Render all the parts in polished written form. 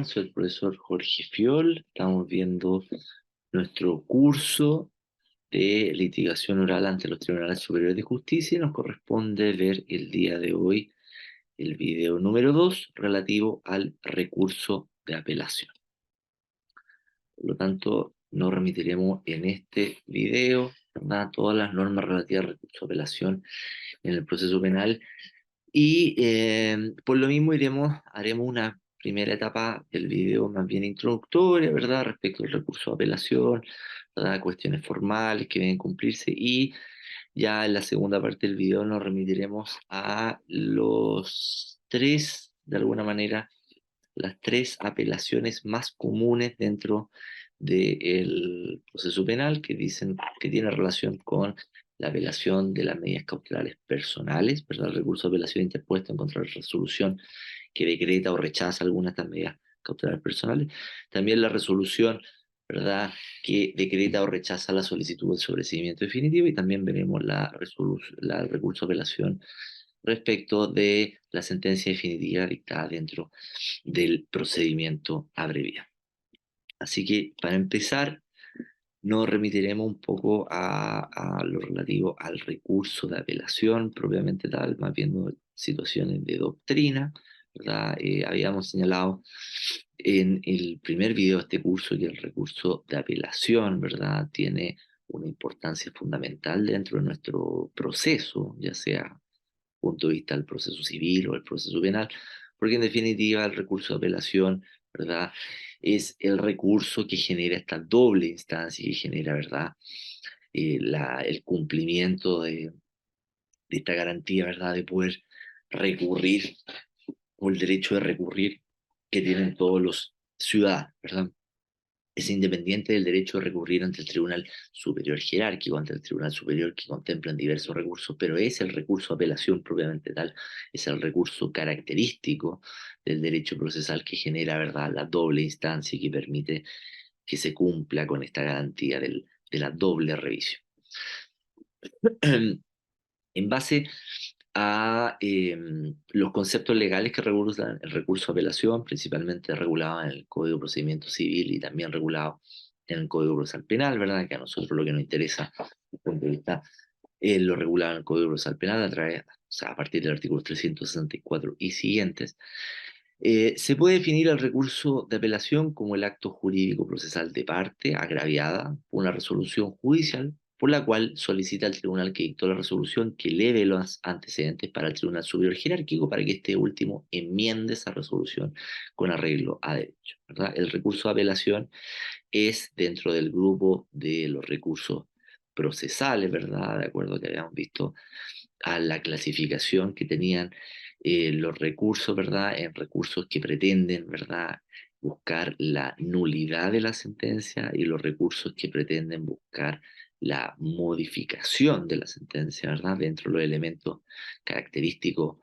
están? Soy el profesor Jorge Fiol. Estamos viendo nuestro curso de litigación oral ante los tribunales superiores de justicia y nos corresponde ver el día de hoy el video número 2 relativo al recurso de apelación. Por lo tanto, nos remitiremos en este video, ¿verdad?, todas las normas relativas al recurso de apelación en el proceso penal. Y por lo mismo haremos una primera etapa del video más bien introductoria, ¿verdad? Respecto al recurso de apelación, ¿verdad? Cuestiones formales que deben cumplirse. Y ya en la segunda parte del video nos remitiremos a de alguna manera, las tres apelaciones más comunes dentro del proceso penal que dicen que tiene relación con la apelación de las medidas cautelares personales, ¿verdad? El recurso de apelación interpuesto en contra de la resolución que decreta o rechaza algunas de estas medidas cautelares personales. También la resolución, ¿verdad?, que decreta o rechaza la solicitud del sobreseimiento definitivo, y también veremos el recurso de apelación respecto de la sentencia definitiva dictada dentro del procedimiento abreviado. Así que para empezar, nos remitiremos un poco a lo relativo al recurso de apelación propiamente tal, más viendo situaciones de doctrina, ¿verdad? Habíamos señalado en el primer video de este curso que el recurso de apelación, ¿verdad?, tiene una importancia fundamental dentro de nuestro proceso, ya sea punto de vista del proceso civil o el proceso penal, porque en definitiva el recurso de apelación, ¿verdad?, es el recurso que genera esta doble instancia, que genera, ¿verdad?, el cumplimiento de esta garantía, ¿verdad?, de poder recurrir, o el derecho de recurrir que tienen todos los ciudadanos, ¿verdad? Es independiente del derecho de recurrir ante el Tribunal Superior Jerárquico, ante el Tribunal Superior, que contemplan diversos recursos, pero es el recurso de apelación propiamente tal, es el recurso característico del derecho procesal que genera, ¿verdad?, la doble instancia y que permite que se cumpla con esta garantía de la doble revisión. En base a los conceptos legales que regulan el recurso de apelación, principalmente regulado en el Código de Procedimiento Civil y también regulado en el Código Procesal Penal, ¿verdad? Que a nosotros lo que nos interesa, desde el punto de vista, lo regulado en el Código Procesal Penal o sea, a partir del artículo 364 y siguientes. Se puede definir el recurso de apelación como el acto jurídico procesal de parte agraviada por una resolución judicial por la cual solicita al tribunal que dictó la resolución que eleve los antecedentes para el Tribunal Superior Jerárquico para que este último enmiende esa resolución con arreglo a derecho, ¿verdad? El recurso de apelación es dentro del grupo de los recursos procesales, ¿verdad? De acuerdo a que habíamos visto a la clasificación que tenían los recursos, ¿verdad?, en recursos que pretenden, ¿verdad?, buscar la nulidad de la sentencia, y los recursos que pretenden buscar la modificación de la sentencia, ¿verdad?, dentro de los elementos característicos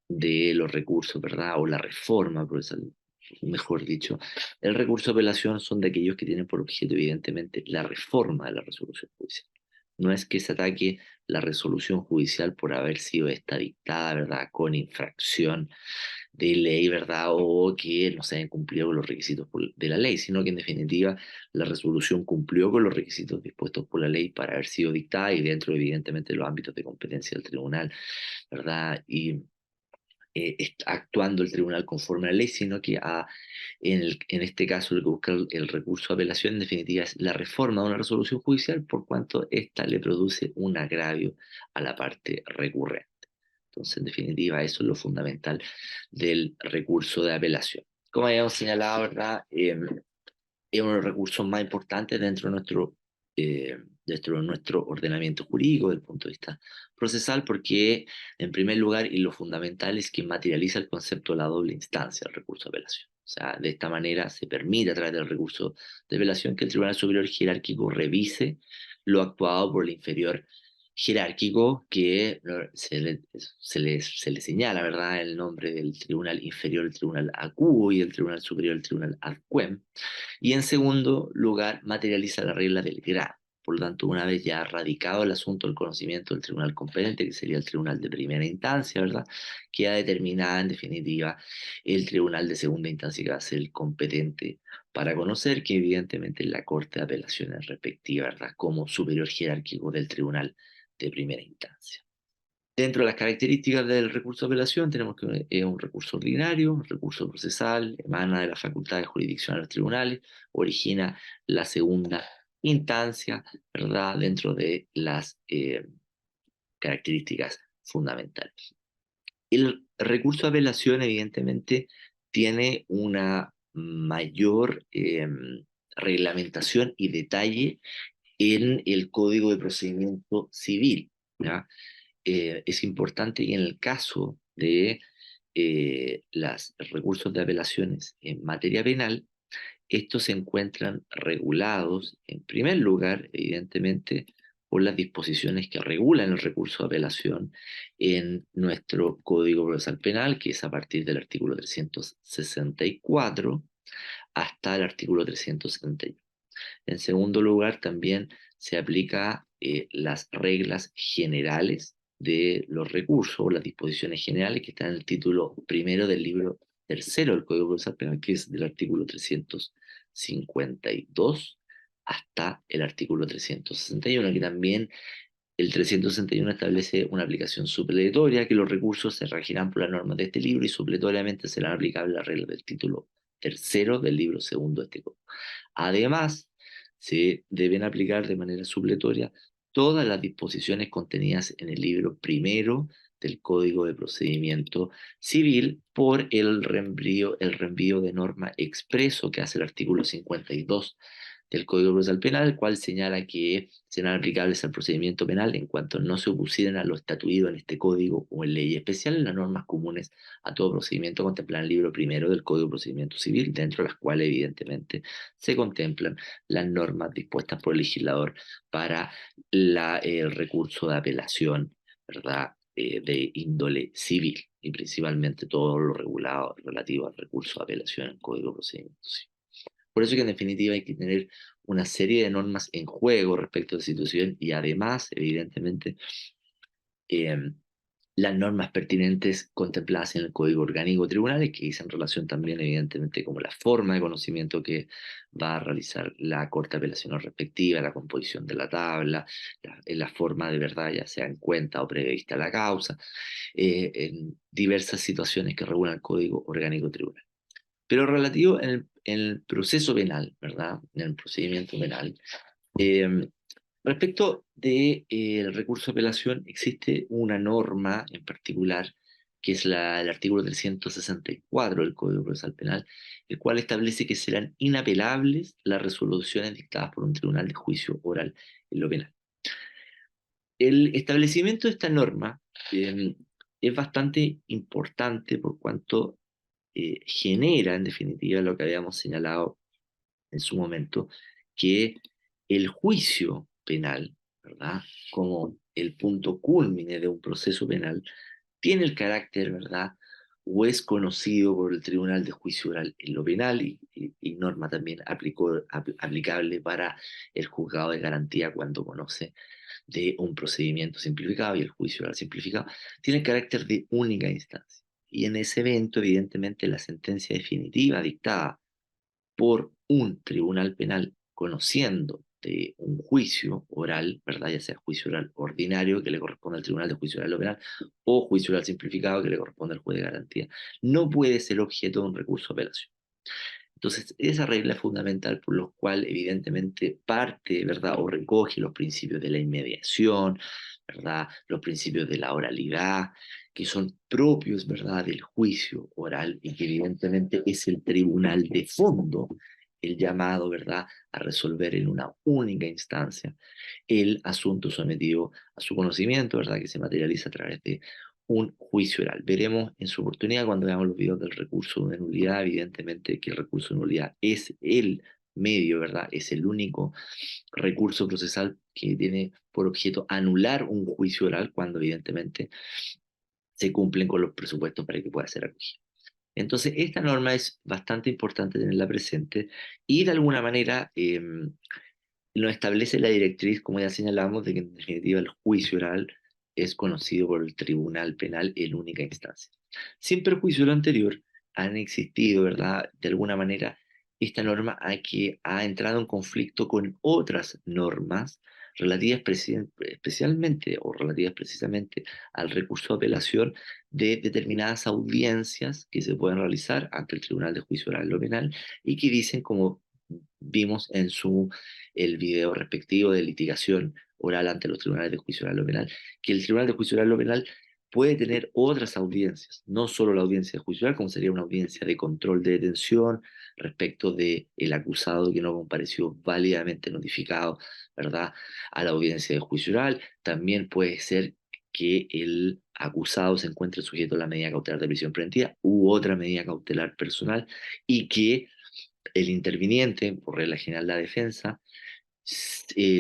de los recursos, ¿verdad?, o la reforma procesal, mejor dicho. El recurso de apelación son de aquellos que tienen por objeto, evidentemente, la reforma de la resolución judicial. No es que se ataque la resolución judicial por haber sido esta dictada, ¿verdad?, con infracción de ley, ¿verdad?, o que no se hayan cumplido con los requisitos de la ley, sino que en definitiva la resolución cumplió con los requisitos dispuestos por la ley para haber sido dictada y dentro, evidentemente, de los ámbitos de competencia del tribunal, ¿verdad? Y está actuando el tribunal conforme a la ley, sino que en este caso lo que busca el recurso de apelación en definitiva es la reforma de una resolución judicial por cuanto ésta le produce un agravio a la parte recurrente. Entonces, en definitiva, eso es lo fundamental del recurso de apelación. Como habíamos señalado, ¿verdad? Es uno de los recursos más importantes dentro de nuestro ordenamiento jurídico, desde el punto de vista procesal, porque, en primer lugar, y lo fundamental, es que materializa el concepto de la doble instancia del recurso de apelación. O sea, de esta manera se permite, a través del recurso de apelación, que el Tribunal Superior Jerárquico revise lo actuado por el inferior jerárquico, que se le señala, ¿verdad?, el nombre del tribunal inferior, el tribunal acuo, y el tribunal superior, el tribunal ad quem. Y en segundo lugar, materializa la regla del grado. Por lo tanto, una vez ya radicado el asunto del conocimiento del tribunal competente, que sería el tribunal de primera instancia, ¿verdad? Queda determinada en definitiva el tribunal de segunda instancia, que va a ser el competente para conocer, que evidentemente es la Corte de Apelaciones respectiva, ¿verdad? Como superior jerárquico del tribunal de primera instancia. Dentro de las características del recurso de apelación tenemos que es un recurso ordinario, un recurso procesal, emana de las facultades jurisdiccionales de los tribunales, origina la segunda instancia, ¿verdad? Dentro de las características fundamentales. El recurso de apelación, evidentemente, tiene una mayor reglamentación y detalle en el Código de Procedimiento Civil, ¿ya? Es importante y en el caso de los recursos de apelaciones en materia penal, estos se encuentran regulados, en primer lugar, evidentemente, por las disposiciones que regulan el recurso de apelación en nuestro Código Procesal Penal, que es a partir del artículo 364 hasta el artículo 371. En segundo lugar, también se aplica las reglas generales de los recursos, las disposiciones generales que están en el título primero del libro tercero del Código Procesal Penal, que es del artículo 352 hasta el artículo 361, que también el 361 establece una aplicación supletoria, que los recursos se regirán por las normas de este libro y supletoriamente serán aplicables las reglas del título tercero del libro segundo de este código. Además, se deben aplicar de manera supletoria todas las disposiciones contenidas en el libro primero del Código de Procedimiento Civil por el reenvío de norma expreso que hace el artículo 52 del Código Procesal Penal, el cual señala que serán aplicables al procedimiento penal en cuanto no se opusieren a lo estatuido en este código o en ley especial en las normas comunes a todo procedimiento contempladas en el libro primero del Código de Procedimiento Civil, dentro de las cuales evidentemente se contemplan las normas dispuestas por el legislador para el recurso de apelación, ¿verdad? De índole civil y principalmente todo lo regulado relativo al recurso de apelación en el Código de Procedimiento Civil. Por eso que en definitiva hay que tener una serie de normas en juego respecto a la situación y además, evidentemente, eh, las normas pertinentes contempladas en el Código Orgánico de Tribunales, que dicen relación también, evidentemente, como la forma de conocimiento que va a realizar la Corte de Apelaciones respectiva, la composición de la tabla, la forma de verdad, ya sea en cuenta o prevista la causa, en diversas situaciones que regulan el Código Orgánico de Tribunales. Pero relativo en el proceso penal, ¿verdad? En el procedimiento penal. eh, Respecto del recurso de apelación, existe una norma en particular, que es el artículo 364 del Código Procesal Penal, el cual establece que serán inapelables las resoluciones dictadas por un tribunal de juicio oral en lo penal. El establecimiento de esta norma eh, es bastante importante por cuanto genera, en definitiva, lo que habíamos señalado en su momento, que el juicio penal, ¿verdad? Como el punto culmine de un proceso penal, tiene el carácter, ¿verdad? O es conocido por el Tribunal de Juicio Oral en lo penal y norma también aplicable para el juzgado de garantía cuando conoce de un procedimiento simplificado y el juicio oral simplificado, tiene el carácter de única instancia. Y en ese evento, evidentemente, la sentencia definitiva dictada por un tribunal penal conociendo de un juicio oral, ¿verdad? Ya sea juicio oral ordinario que le corresponde al tribunal de juicio oral penal o juicio oral simplificado que le corresponde al juez de garantía, no puede ser objeto de un recurso de apelación. Entonces, esa regla es fundamental por lo cual, evidentemente, parte, ¿verdad? O recoge los principios de la inmediación, ¿verdad? Los principios de la oralidad, que son propios, ¿verdad? Del juicio oral y que evidentemente es el tribunal de fondo el llamado, ¿verdad?, a resolver en una única instancia el asunto sometido a su conocimiento, ¿verdad?, que se materializa a través de un juicio oral. Veremos en su oportunidad cuando veamos los videos del recurso de nulidad, evidentemente que el recurso de nulidad es el medio, ¿verdad? Es el único recurso procesal que tiene por objeto anular un juicio oral cuando evidentemente se cumplen con los presupuestos para que pueda ser acogido. Entonces, esta norma es bastante importante tenerla presente y de alguna manera nos establece la directriz, como ya señalamos, de que en definitiva el juicio oral es conocido por el Tribunal Penal en única instancia. Sin perjuicio de lo anterior, han existido, ¿verdad? De alguna manera, esta norma que ha entrado en conflicto con otras normas relativas especialmente o relativas precisamente al recurso de apelación de determinadas audiencias que se pueden realizar ante el Tribunal de Juicio Oral en lo Penal y que dicen, como vimos en el video respectivo de litigación oral ante los tribunales de juicio oral o penal, que el tribunal de juicio oral o penal puede tener otras audiencias, no solo la audiencia de juicio oral, como sería una audiencia de control de detención respecto de el acusado que no compareció válidamente notificado, ¿verdad? A la audiencia de juicio oral. También puede ser que el acusado se encuentre sujeto a la medida cautelar de prisión preventiva u otra medida cautelar personal y que el interviniente, por regla general la defensa,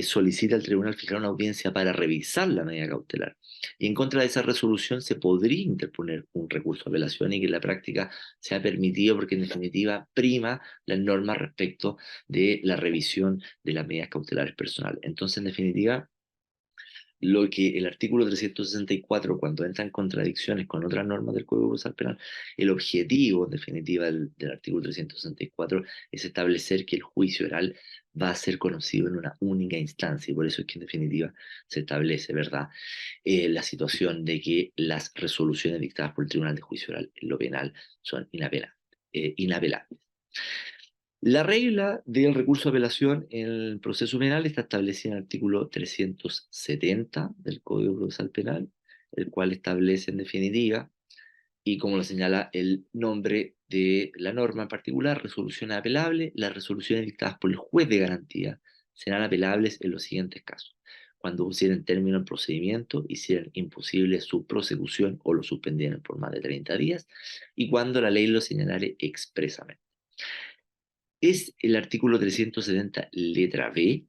solicita al tribunal fijar una audiencia para revisar la medida cautelar. Y en contra de esa resolución se podría interponer un recurso de apelación y que en la práctica se ha permitido porque en definitiva prima la norma respecto de la revisión de las medidas cautelares personales. Entonces, en definitiva, lo que el artículo 364, cuando entra en contradicciones con otras normas del Código Procesal Penal, el objetivo, en definitiva, del artículo 364 es establecer que el juicio oral va a ser conocido en una única instancia, y por eso es que, en definitiva, se establece, ¿verdad?, la situación de que las resoluciones dictadas por el Tribunal de Juicio Oral en lo penal son inapelables. La regla del recurso de apelación en el proceso penal está establecida en el artículo 370 del Código Procesal Penal, el cual establece en definitiva, y como lo señala el nombre de la norma en particular, resolución apelable. Las resoluciones dictadas por el juez de garantía serán apelables en los siguientes casos: cuando pusieren término al procedimiento, hicieran imposible su prosecución o lo suspendieran por más de 30 días, y cuando la ley lo señalare expresamente. Es el artículo 370 letra B,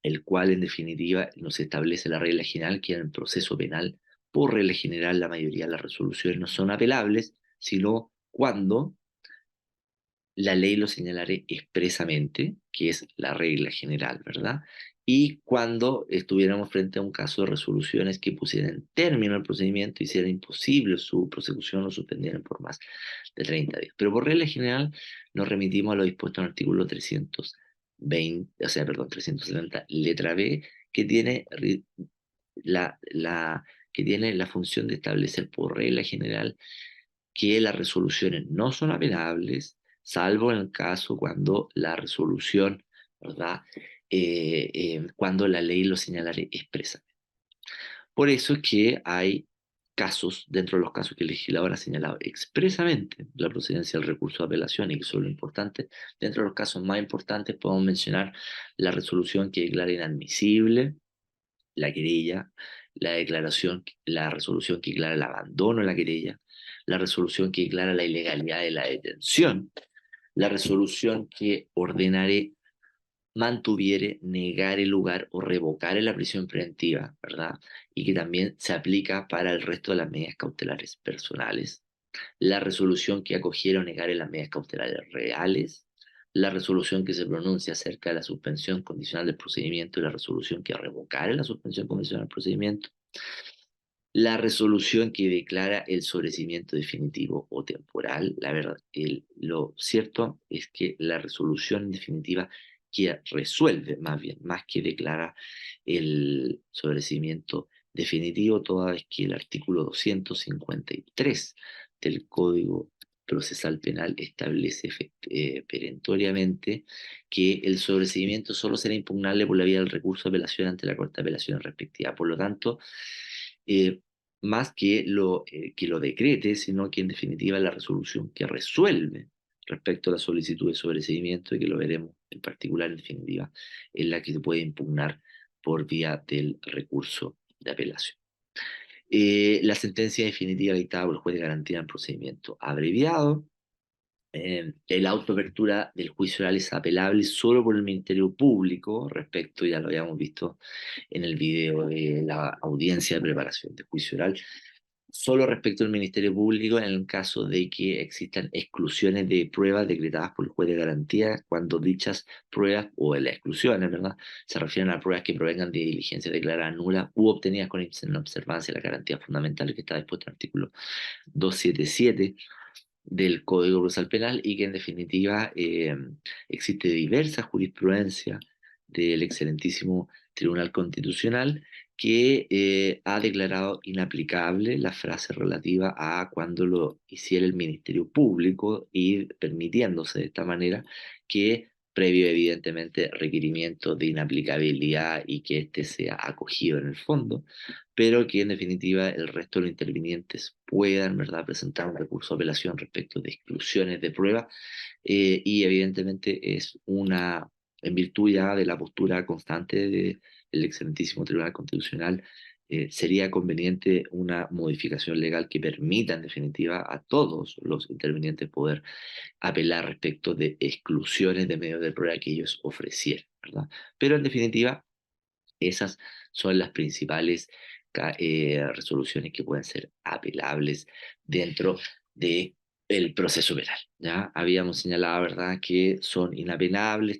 el cual en definitiva nos establece la regla general que en el proceso penal, por regla general, la mayoría de las resoluciones no son apelables, sino cuando la ley lo señalare expresamente, que es la regla general, ¿verdad? Y cuando estuviéramos frente a un caso de resoluciones que pusieran término al procedimiento, hicieran imposible su prosecución o suspendieran por más de 30 días. Pero por regla general nos remitimos a lo dispuesto en el artículo 320, o sea, perdón, 370, letra B, que tiene que tiene la función de establecer por regla general que las resoluciones no son apelables, salvo en el caso cuando la resolución, ¿verdad? Cuando la ley lo señalare expresamente. Por eso es que hay casos, dentro de los casos que el legislador ha señalado expresamente la procedencia del recurso de apelación y que son lo importante, dentro de los casos más importantes podemos mencionar la resolución que declara inadmisible la querella, la resolución que declara el abandono de la querella, la resolución que declara la ilegalidad de la detención, la resolución que ordenare, mantuviere, negar el lugar o revocar la prisión preventiva, ¿verdad? Y que también se aplica para el resto de las medidas cautelares personales, la resolución que acogiera o negare las medidas cautelares reales, la resolución que se pronuncia acerca de la suspensión condicional del procedimiento y la resolución que revocare la suspensión condicional del procedimiento, la resolución que declara el sobreseimiento definitivo o temporal. La verdad, lo cierto es que la resolución definitiva que resuelve, más bien, más que declara el sobreseimiento definitivo, toda vez que el artículo 253 del Código Procesal Penal establece perentoriamente que el sobreseimiento solo será impugnable por la vía del recurso de apelación ante la Corte de Apelaciones respectiva. Por lo tanto, eh, más que lo decrete, sino que en definitiva la resolución que resuelve respecto a la solicitud de sobreseimiento, y que lo veremos en particular en definitiva, es la que se puede impugnar por vía del recurso de apelación. La sentencia definitiva dictada por el juez de garantía en procedimiento abreviado. La autoapertura del juicio oral es apelable solo por el Ministerio Público, respecto, ya lo habíamos visto en el video de la audiencia de preparación de juicio oral, solo respecto al Ministerio Público en el caso de que existan exclusiones de pruebas decretadas por el juez de garantía, cuando dichas pruebas o las exclusiones, ¿verdad?, se refieren a pruebas que provengan de diligencias declaradas nulas u obtenidas con observancia de la garantía fundamental que está dispuesta en el artículo 277 del Código Procesal Penal, y que en definitiva existe diversa jurisprudencia del excelentísimo Tribunal Constitucional que ha declarado inaplicable la frase relativa a cuando lo hiciera el Ministerio Público, y permitiéndose de esta manera que, previo evidentemente requerimiento de inaplicabilidad y que éste sea acogido en el fondo, pero que en definitiva el resto de los intervinientes puedan, ¿verdad?, presentar un recurso de apelación respecto de exclusiones de prueba, y evidentemente es una, en virtud ya de la postura constante del excelentísimo Tribunal Constitucional, sería conveniente una modificación legal que permita en definitiva a todos los intervinientes poder apelar respecto de exclusiones de medios de prueba que ellos ofrecieran, ¿verdad? Pero en definitiva, esas son las principales resoluciones que pueden ser apelables dentro de el proceso penal. ¿Ya? Habíamos señalado, ¿verdad?, que son inapelables,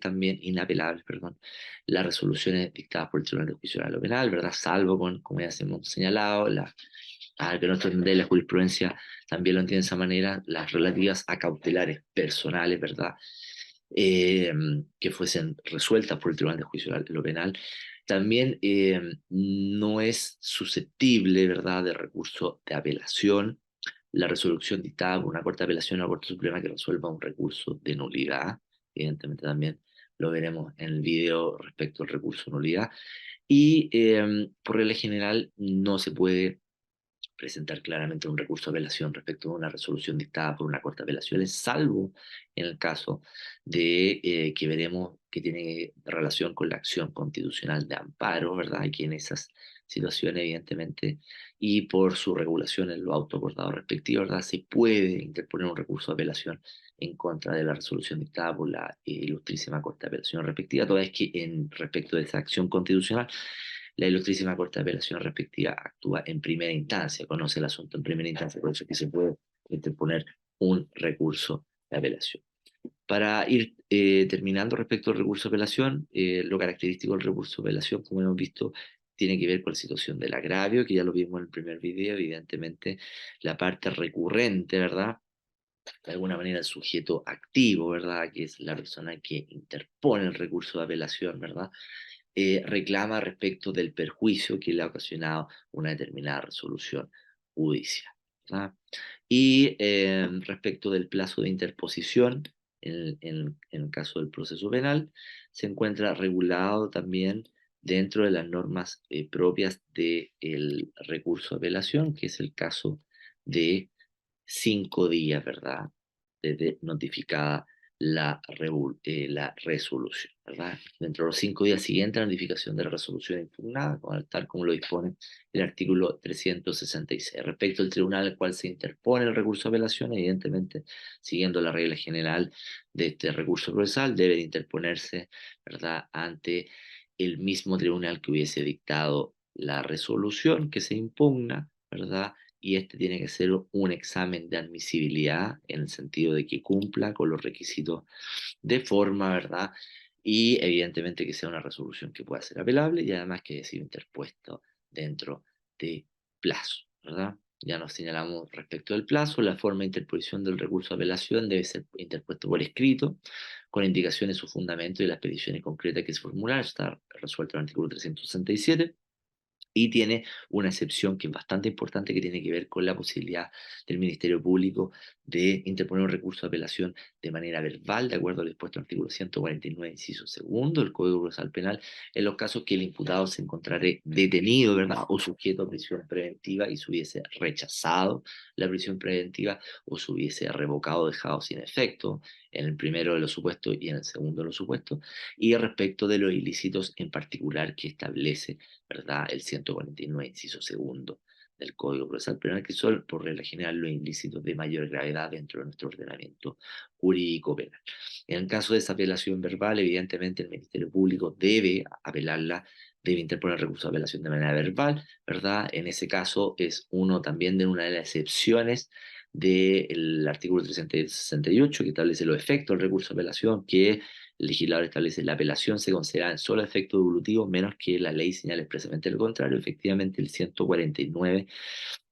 perdón, las resoluciones dictadas por el Tribunal de Juicio Oral o Penal, ¿verdad? Salvo con, como ya hemos señalado, que nuestro entender la jurisprudencia también lo entiende de esa manera, las relativas a cautelares personales, ¿verdad?, eh, que fuesen resueltas por el Tribunal de Juicio Oral o Penal, también no es susceptible, ¿verdad?, de recurso de apelación la resolución dictada por una Corte de Apelación o una Corte Suprema que resuelva un recurso de nulidad. Evidentemente también lo veremos en el video respecto al recurso de nulidad. Y por regla general no se puede presentar claramente un recurso de apelación respecto a una resolución dictada por una Corte de Apelaciones, salvo en el caso de que veremos que tiene relación con la acción constitucional de amparo, ¿verdad? Aquí en esas situaciones, evidentemente, y por su regulación en lo autoacordado respectivo, ¿verdad?, se puede interponer un recurso de apelación en contra de la resolución dictada por la ilustrísima Corte de Apelación respectiva, toda vez que en respecto de esa acción constitucional la ilustrísima Corte de Apelación respectiva actúa en primera instancia, conoce el asunto en primera instancia, por eso es que se puede interponer un recurso de apelación. Para ir terminando respecto al recurso de apelación, lo característico del recurso de apelación, como hemos visto, tiene que ver con la situación del agravio, que ya lo vimos en el primer video, evidentemente la parte recurrente, ¿verdad?, de alguna manera el sujeto activo, ¿verdad?, que es la persona que interpone el recurso de apelación, ¿verdad?, reclama respecto del perjuicio que le ha ocasionado una determinada resolución judicial, ¿verdad? Y respecto del plazo de interposición, en el caso del proceso penal, se encuentra regulado también dentro de las normas propias del recurso de apelación, que es el caso de 5 días, ¿verdad?, desde notificada la resolución, ¿verdad? Dentro de los 5 días siguientes a la notificación de la resolución impugnada, tal como lo dispone el artículo 366. Respecto al tribunal al cual se interpone el recurso de apelación, evidentemente, siguiendo la regla general de este recurso procesal, debe de interponerse, ¿verdad?, ante el mismo tribunal que hubiese dictado la resolución que se impugna, ¿verdad? Y este tiene que ser un examen de admisibilidad en el sentido de que cumpla con los requisitos de forma, ¿verdad? Y evidentemente que sea una resolución que pueda ser apelable y además que haya sido interpuesto dentro de plazo, ¿verdad? Ya nos señalamos respecto del plazo, la forma de interposición del recurso de apelación debe ser interpuesto por escrito, con indicaciones de su fundamento y las peticiones concretas que se formulan, está resuelto en el artículo 367. Y tiene una excepción que es bastante importante, que tiene que ver con la posibilidad del Ministerio Público de interponer un recurso de apelación de manera verbal, de acuerdo al dispuesto en el artículo 149, inciso segundo del Código Procesal Penal, en los casos que el imputado se encontrare detenido, ¿verdad?, o sujeto a prisión preventiva y se hubiese rechazado la prisión preventiva o se hubiese revocado o dejado sin efecto, en el primero de los supuestos y en el segundo de los supuestos, y respecto de los ilícitos en particular que establece, ¿verdad?, el 149, inciso segundo del Código Procesal Penal, que son, por regla general, los ilícitos de mayor gravedad dentro de nuestro ordenamiento jurídico penal. En el caso de esa apelación verbal, evidentemente el Ministerio Público debe apelarla, debe interponer recurso de apelación de manera verbal, ¿verdad? En ese caso es uno también de una de las excepciones del artículo 368 que establece los efectos del recurso de apelación, que el legislador establece la apelación se considera en solo efecto evolutivo, menos que la ley señale expresamente lo contrario. Efectivamente, el 149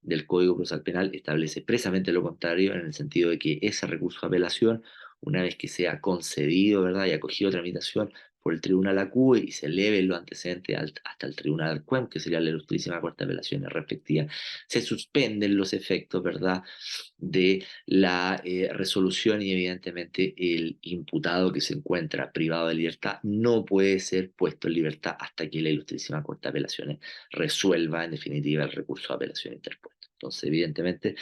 del Código Procesal Penal establece expresamente lo contrario, en el sentido de que ese recurso de apelación, una vez que sea concedido, ¿verdad?, y acogido a tramitación por el Tribunal ACUE y se eleven los antecedentes hasta el Tribunal CUEM, que sería la Ilustrísima Corte de Apelaciones respectiva, se suspenden los efectos, ¿verdad?, de la resolución, y evidentemente el imputado que se encuentra privado de libertad no puede ser puesto en libertad hasta que la Ilustrísima Corte de Apelaciones resuelva en definitiva el recurso de apelación interpuesto. Entonces, evidentemente,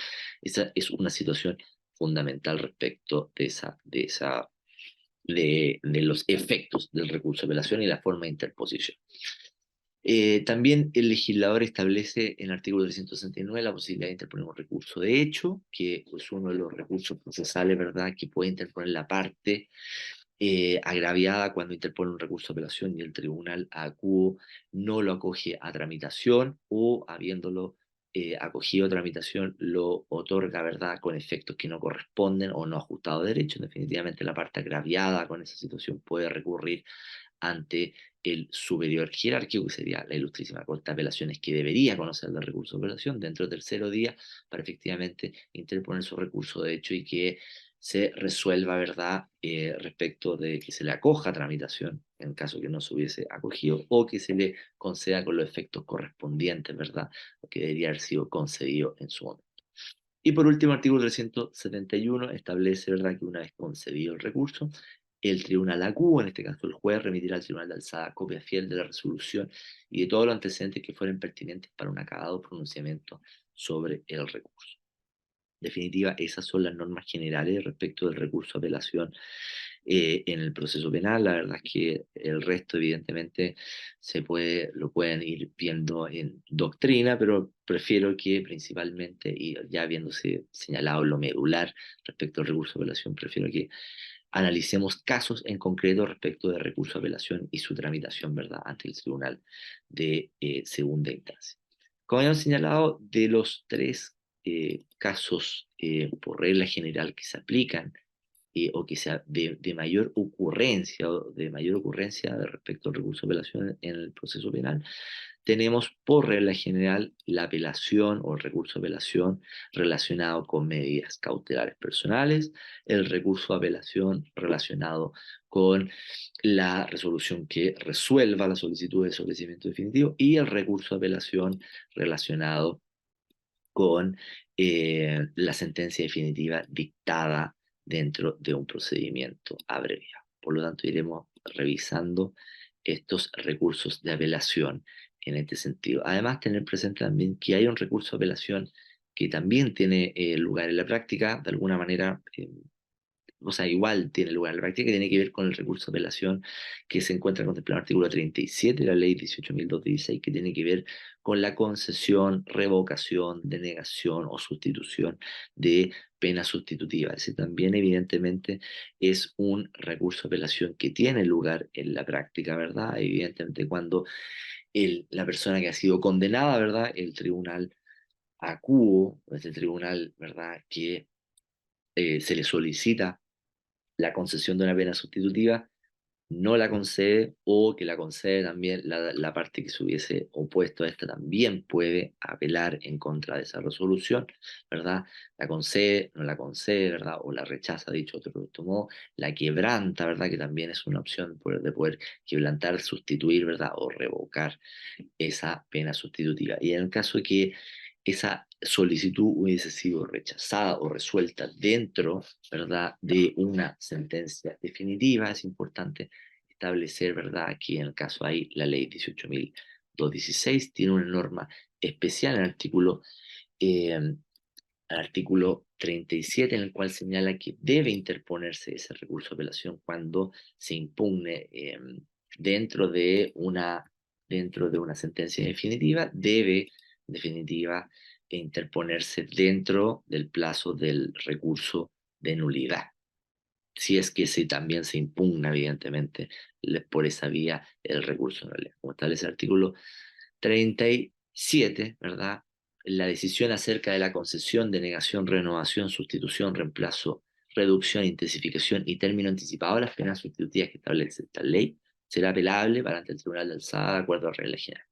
esa es una situación fundamental respecto de los efectos del recurso de apelación y la forma de interposición. También el legislador establece en el artículo 369 la posibilidad de interponer un recurso de hecho, que es uno de los recursos procesales, ¿verdad?, que puede interponer la parte agraviada cuando interpone un recurso de apelación y el tribunal acuo no lo acoge a tramitación, o habiéndolo acogido a tramitación lo otorga, ¿verdad?, con efectos que no corresponden o no ajustado a derecho. Definitivamente la parte agraviada con esa situación puede recurrir ante el superior jerárquico, que sería la Ilustrísima Corte de Apelaciones, que debería conocer del recurso de apelación dentro del tercero día para efectivamente interponer su recurso de hecho y que se resuelva, ¿verdad?, respecto de que se le acoja a tramitación, en caso que no se hubiese acogido, o que se le conceda con los efectos correspondientes, ¿verdad?, lo que debería haber sido concedido en su momento. Y por último, el artículo 371 establece, ¿verdad?, que una vez concedido el recurso, el tribunal acuo, en este caso el juez, remitirá al tribunal de alzada copia fiel de la resolución y de todos los antecedentes que fueren pertinentes para un acabado pronunciamiento sobre el recurso. Definitiva, esas son las normas generales respecto del recurso de apelación en el proceso penal. La verdad es que el resto, evidentemente, lo pueden ir viendo en doctrina, pero prefiero que principalmente, y ya habiéndose señalado lo medular respecto al recurso de apelación, prefiero que analicemos casos en concreto respecto de recurso de apelación y su tramitación, ¿verdad?, ante el tribunal de segunda instancia. Como hemos señalado, de los tres casos por regla general que se aplican o que sea de mayor ocurrencia o de mayor ocurrencia respecto al recurso de apelación en el proceso penal, tenemos por regla general la apelación o el recurso de apelación relacionado con medidas cautelares personales, el recurso de apelación relacionado con la resolución que resuelva la solicitud de establecimiento definitivo y el recurso de apelación relacionado con la sentencia definitiva dictada dentro de un procedimiento abreviado. Por lo tanto, iremos revisando estos recursos de apelación en este sentido. Además, tener presente también que hay un recurso de apelación que también tiene lugar en la práctica, de alguna manera, o sea, igual tiene lugar en la práctica, que tiene que ver con el recurso de apelación que se encuentra contemplado en el artículo 37 de la ley 18.216, que tiene que ver con la concesión, revocación, denegación o sustitución de pena sustitutiva. Ese también evidentemente es un recurso de apelación que tiene lugar en la práctica, ¿verdad? Evidentemente cuando la persona que ha sido condenada, ¿verdad?, el tribunal acuo, es el tribunal, ¿verdad?, que se le solicita la concesión de una pena sustitutiva, no la concede, o que la concede también la parte que se hubiese opuesto a esta también puede apelar en contra de esa resolución, ¿verdad? La concede, no la concede, ¿verdad? O la rechaza, dicho otro modo, la quebranta, ¿verdad? Que también es una opción de poder quebrantar, sustituir, ¿verdad? O revocar esa pena sustitutiva. Y en el caso de que esa solicitud hubiese sido rechazada o resuelta dentro, ¿verdad?, de una sentencia definitiva, es importante establecer, ¿verdad?, que en el caso hay la ley 18.216 tiene una norma especial en el artículo 37, en el cual señala que debe interponerse ese recurso de apelación cuando se impugne dentro de una, dentro de una sentencia definitiva, debe en definitiva, interponerse dentro del plazo del recurso de nulidad. Si es que también se impugna, evidentemente, por esa vía el recurso de nulidad. Como establece el artículo 37, ¿verdad? La decisión acerca de la concesión, denegación, renovación, sustitución, reemplazo, reducción, intensificación y término anticipado de las penas sustitutivas que establece esta ley será apelable para ante el Tribunal de Alzada de acuerdo a regla general.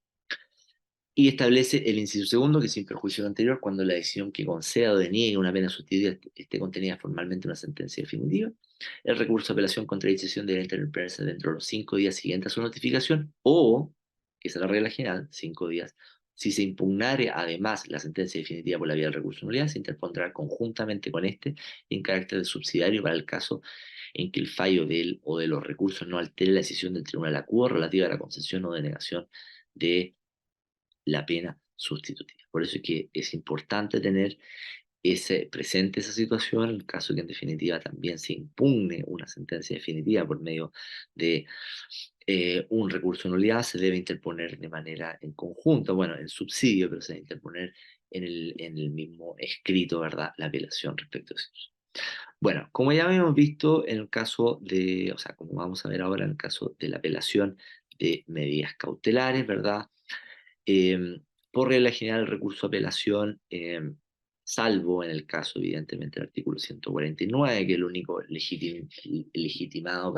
Y establece el inciso segundo, que sin perjuicio de lo anterior, cuando la decisión que conceda o deniegue una pena sustitutiva esté contenida formalmente en una sentencia definitiva, el recurso de apelación contra dicha decisión debe interponerse dentro de los 5 días siguientes a su notificación, o, esa es la regla general, 5 días. Si se impugnare además la sentencia definitiva por la vía del recurso de nulidad, se interpondrá conjuntamente con este y en carácter de subsidiario para el caso en que el fallo de él o de los recursos no altere la decisión del tribunal acudo relativa a la concesión o denegación de la pena sustitutiva. Por eso es que es importante tener presente esa situación, en el caso que en definitiva también se impugne una sentencia definitiva por medio de un recurso de nulidad, se debe interponer de manera en conjunto, bueno, en subsidio, pero se debe interponer en el mismo escrito, ¿verdad?, la apelación respecto a eso. Bueno, como ya habíamos visto en el caso de, o sea, como vamos a ver ahora en el caso de la apelación de medidas cautelares, ¿verdad? Eh, por regla general, el recurso de apelación, salvo en el caso, evidentemente, del artículo 149, que es el único legitimado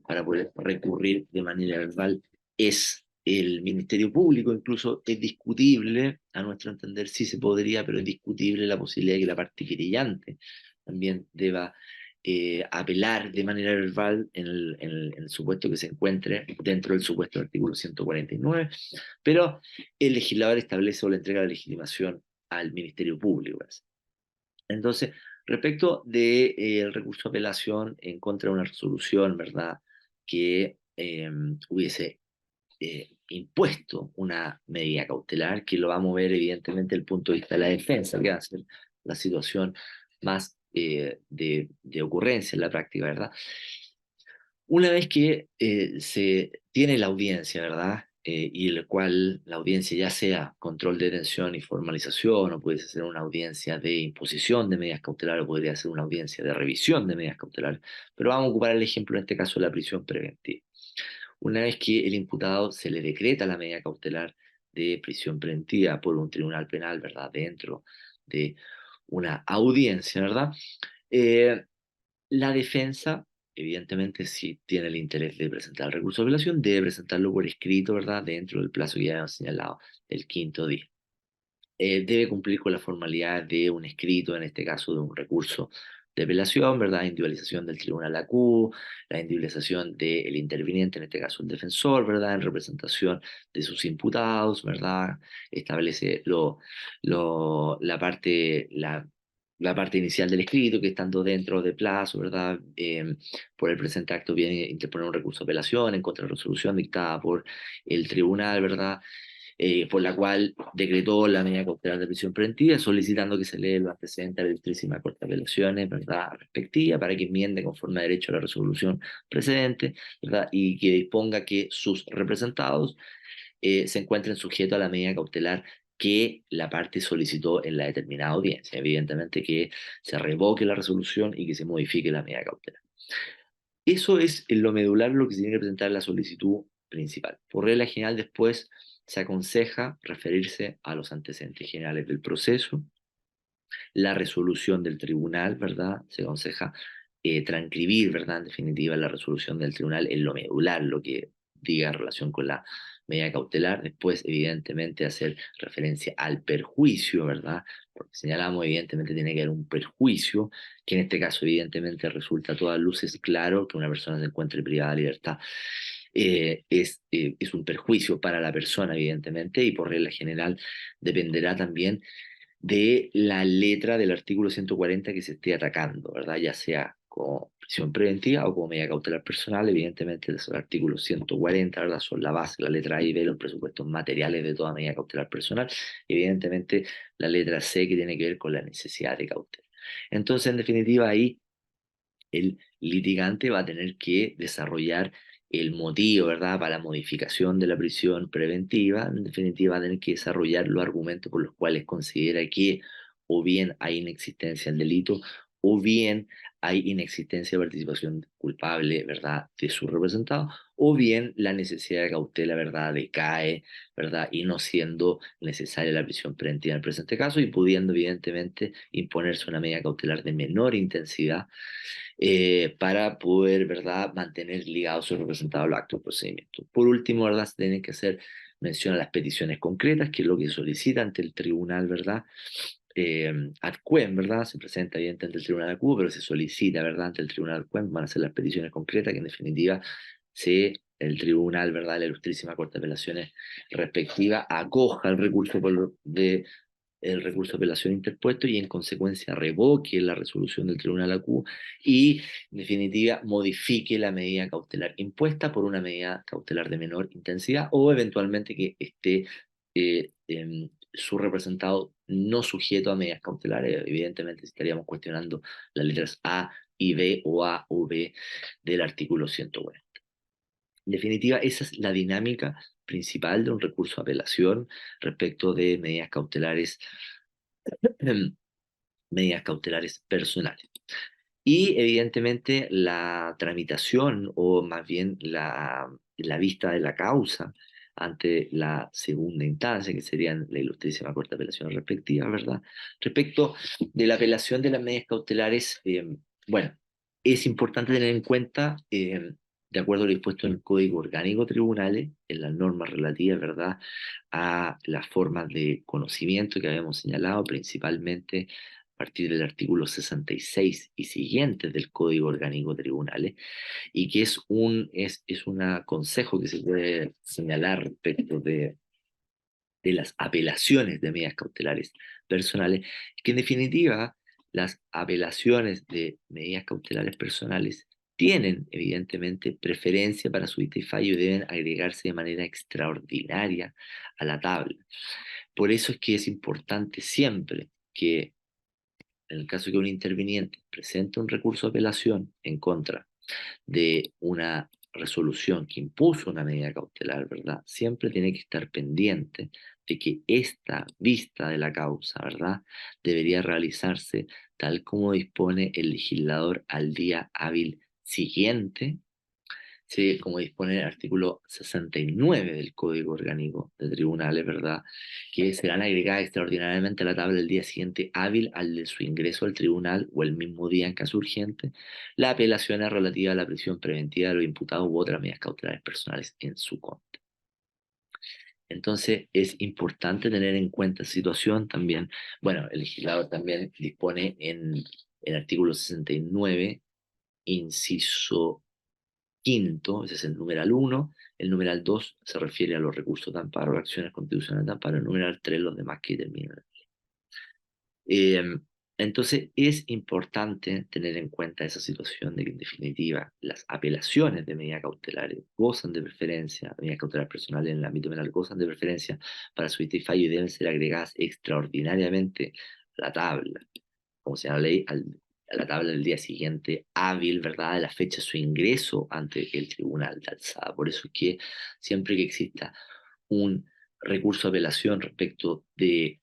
para poder recurrir de manera verbal, es el Ministerio Público. Incluso es discutible, a nuestro entender sí se podría, pero es discutible la posibilidad de que la parte querellante también deba apelar de manera verbal en el supuesto que se encuentre dentro del supuesto del artículo 149, pero el legislador establece o le entrega la legitimación al Ministerio Público. Entonces, respecto del recurso de apelación en contra de una resolución, ¿verdad?, que hubiese impuesto una medida cautelar, que lo va a mover evidentemente el punto de vista de la defensa, que va a ser la situación más de ocurrencia en la práctica, ¿verdad? Una vez que se tiene la audiencia, ¿verdad? Y el cual la audiencia ya sea control de detención y formalización, o puede ser una audiencia de imposición de medidas cautelares, o podría ser una audiencia de revisión de medidas cautelares, pero vamos a ocupar el ejemplo en este caso de la prisión preventiva. Una vez que el imputado se le decreta la medida cautelar de prisión preventiva por un tribunal penal, ¿verdad? Dentro de una audiencia, ¿verdad? Eh, la defensa, evidentemente, si tiene el interés de presentar el recurso de apelación, debe presentarlo por escrito, ¿verdad?, dentro del plazo que ya hemos señalado, el quinto día. Debe cumplir con la formalidad de un escrito, en este caso de un recurso de apelación, ¿verdad? Individualización del tribunal ACU, la individualización del interviniente, en este caso el defensor, ¿verdad? En representación de sus imputados, ¿verdad? Establece la parte inicial del escrito, que estando dentro de plazo, ¿verdad? Por el presente acto viene a interponer un recurso de apelación en contra de la resolución dictada por el tribunal, ¿verdad? Por la cual decretó la medida cautelar de prisión preventiva, solicitando que se lea los antecedentes a la ilustrísima Corte de Apelaciones, ¿verdad?, respectiva, para que enmiende conforme a derecho a la resolución precedente, ¿verdad?, y que disponga que sus representados se encuentren sujetos a la medida cautelar que la parte solicitó en la determinada audiencia. Evidentemente que se revoque la resolución y que se modifique la medida cautelar. Eso es en lo medular lo que se tiene que presentar en la solicitud principal. Por regla general, después se aconseja referirse a los antecedentes generales del proceso, la resolución del tribunal, ¿verdad? Se aconseja transcribir, ¿verdad?, en definitiva, la resolución del tribunal en lo medular, lo que diga en relación con la medida cautelar. Después, evidentemente, hacer referencia al perjuicio, ¿verdad? Porque señalamos, evidentemente, tiene que haber un perjuicio, que en este caso, evidentemente, resulta a todas luces claro que una persona se encuentre privada de libertad. Es un perjuicio para la persona, evidentemente, y por regla general dependerá también de la letra del artículo 140 que se esté atacando, ¿verdad? Ya sea como prisión preventiva o como medida cautelar personal. Evidentemente, los artículos 140, ¿verdad?, son la base, la letra A y B, los presupuestos materiales de toda medida cautelar personal. Evidentemente, la letra C, que tiene que ver con la necesidad de cautela. Entonces, en definitiva, ahí el litigante va a tener que desarrollar el motivo, ¿verdad?, para la modificación de la prisión preventiva, en definitiva, va a tener que desarrollar los argumentos por los cuales considera que o bien hay inexistencia del delito, o bien hay inexistencia de participación culpable, ¿verdad?, de su representado, o bien la necesidad de cautela, ¿verdad?, decae, ¿verdad?, y no siendo necesaria la prisión preventiva en el presente caso y pudiendo, evidentemente, imponerse una medida cautelar de menor intensidad para poder, ¿verdad?, mantener ligados sus representados al acto del procedimiento. Por último, ¿verdad?, se tienen que hacer mención a las peticiones concretas, que es lo que solicita ante el tribunal, ¿verdad? Ad quem, ¿verdad? Se presenta evidentemente ante el tribunal ad quo, pero se solicita, ¿verdad?, ante el tribunal ad quem van a ser las peticiones concretas, que en definitiva el tribunal, ¿verdad?, la Ilustrísima Corte de Apelaciones respectiva, acoja el recurso de apelación interpuesto y en consecuencia revoque la resolución del tribunal ACU y en definitiva modifique la medida cautelar impuesta por una medida cautelar de menor intensidad o eventualmente que esté su representado no sujeto a medidas cautelares. Evidentemente estaríamos cuestionando las letras A y B o A o B del artículo 101. En definitiva, esa es la dinámica principal de un recurso de apelación respecto de medidas cautelares personales. Y evidentemente la tramitación o más bien la vista de la causa ante la segunda instancia, que serían la Ilustrísima Corte de Apelaciones respectiva, ¿verdad? Respecto de la apelación de las medidas cautelares, bueno, es importante tener en cuenta, de acuerdo a lo dispuesto en el Código Orgánico de Tribunales, en las normas relativas, ¿verdad?, a las formas de conocimiento que habíamos señalado, principalmente a partir del artículo 66 y siguientes del Código Orgánico de Tribunales, y que es un consejo que se puede señalar respecto de las apelaciones de medidas cautelares personales, que en definitiva las apelaciones de medidas cautelares personales tienen evidentemente preferencia para su vista y fallo y deben agregarse de manera extraordinaria a la tabla. Por eso es que es importante siempre que en el caso que un interviniente presente un recurso de apelación en contra de una resolución que impuso una medida cautelar, ¿verdad? Siempre tiene que estar pendiente de que esta vista de la causa, ¿verdad?, debería realizarse tal como dispone el legislador al día hábil siguiente. Sí, como dispone el artículo 69 del Código Orgánico de Tribunales, ¿verdad?, que serán agregadas extraordinariamente a la tabla del día siguiente hábil al de su ingreso al tribunal o el mismo día en caso urgente, la apelación es relativa a la prisión preventiva de los imputados u otras medidas cautelares personales en su contra. Entonces, es importante tener en cuenta esta situación también. Bueno, el legislador también dispone en el artículo 69, inciso quinto, ese es el numeral uno. El numeral 2 se refiere a los recursos de amparo, las acciones constitucionales de amparo. El numeral 3 los demás que determinan. Eh, entonces, es importante tener en cuenta esa situación de que, en definitiva, las apelaciones de medidas cautelares gozan de preferencia, medidas cautelares personales en el ámbito penal gozan de preferencia para su vista y fallo y deben ser agregadas extraordinariamente a la tabla, como se llama la ley, a la tabla del día siguiente hábil, ¿verdad?, de la fecha de su ingreso ante el tribunal de alzada. Por eso es que siempre que exista un recurso de apelación respecto de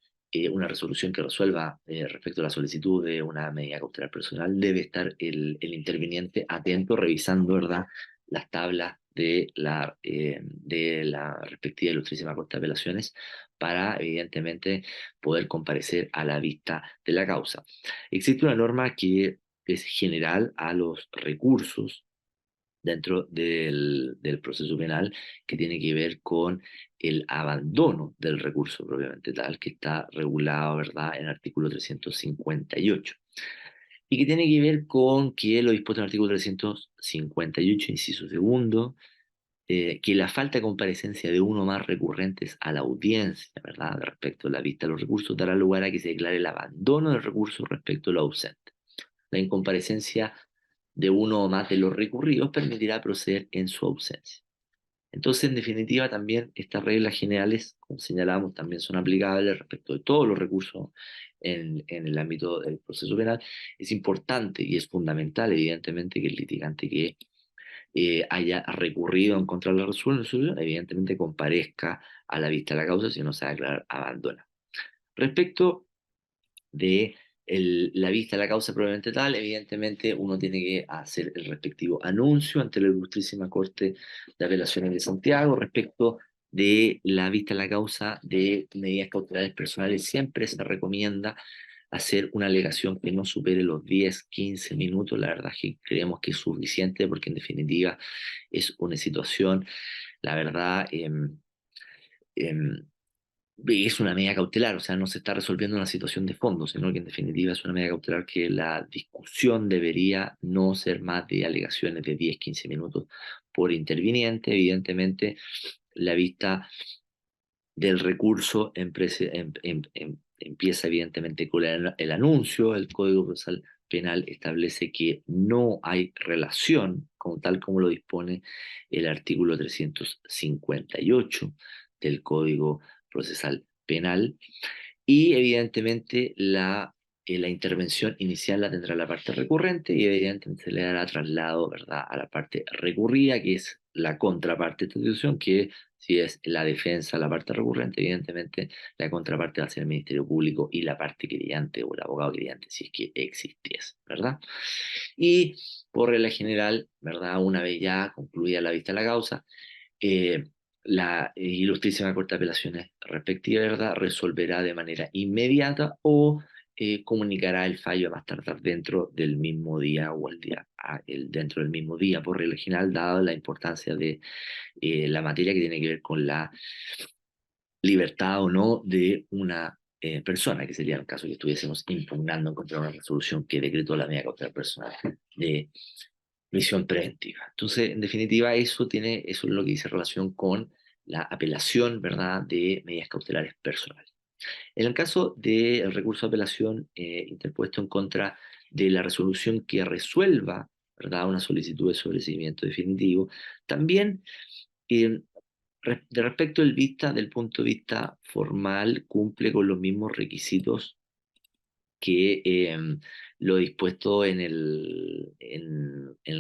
una resolución que resuelva respecto a la solicitud de una medida cautelar personal, debe estar el interviniente atento, revisando, ¿verdad?, las tablas de la respectiva Ilustrísima Corte de Apelaciones para, evidentemente, poder comparecer a la vista de la causa. Existe una norma que es general a los recursos dentro del proceso penal que tiene que ver con el abandono del recurso propiamente tal, que está regulado, ¿verdad?, en el artículo 358. Y que tiene que ver con que lo dispuesto en el artículo 358, inciso segundo, que la falta de comparecencia de uno o más recurrentes a la audiencia, ¿verdad?, respecto a la vista de los recursos, dará lugar a que se declare el abandono del recurso respecto a lo ausente. La incomparecencia de uno o más de los recurridos permitirá proceder en su ausencia. Entonces, en definitiva, también estas reglas generales, como señalamos, también son aplicables respecto de todos los recursos en el ámbito del proceso penal. Es importante y es fundamental, evidentemente, que el litigante que haya recurrido en contra de la resolución, evidentemente comparezca a la vista de la causa si no se va a declarar abandona. Respecto de la vista de la causa probablemente tal, evidentemente uno tiene que hacer el respectivo anuncio ante la Ilustrísima Corte de Apelaciones de Santiago respecto de la vista de la causa de medidas cautelares personales. Siempre se recomienda hacer una alegación que no supere los 10, 15 minutos. La verdad es que creemos que es suficiente porque en definitiva es una situación, la verdad, em, es una medida cautelar, o sea, no se está resolviendo una situación de fondo, sino que en definitiva es una medida cautelar que la discusión debería no ser más de alegaciones de 10, 15 minutos por interviniente. Evidentemente, la vista del recurso empieza evidentemente con el anuncio. El Código Procesal Penal establece que no hay relación, como tal como lo dispone el artículo 358 del Código Procesal Penal, y evidentemente la intervención inicial la tendrá la parte recurrente y evidentemente se le dará traslado, ¿verdad?, a la parte recurrida, que es la contraparte de esta situación, que si es la defensa la parte recurrente, evidentemente la contraparte va a ser el Ministerio Público y la parte querellante o el abogado querellante, si es que existiese, ¿verdad? Y por regla general, ¿verdad?, una vez ya concluida la vista de la causa, eh, la Ilustrísima Corte de Apelaciones respectiva, ¿verdad?, resolverá de manera inmediata o comunicará el fallo a más tardar dentro del mismo día o dentro del mismo día, por regla general, dada la importancia de la materia que tiene que ver con la libertad o no de una persona, que sería el caso que estuviésemos impugnando en contra de una resolución que decretó la medida cautelar personal de prisión preventiva. Entonces, en definitiva, eso es lo que dice relación con la apelación, ¿verdad?, de medidas cautelares personales. En el caso del recurso de apelación interpuesto en contra de la resolución que resuelva, ¿verdad?, una solicitud de sobreseimiento definitivo, también eh, de respecto del punto de vista formal, cumple con los mismos requisitos que lo dispuesto en el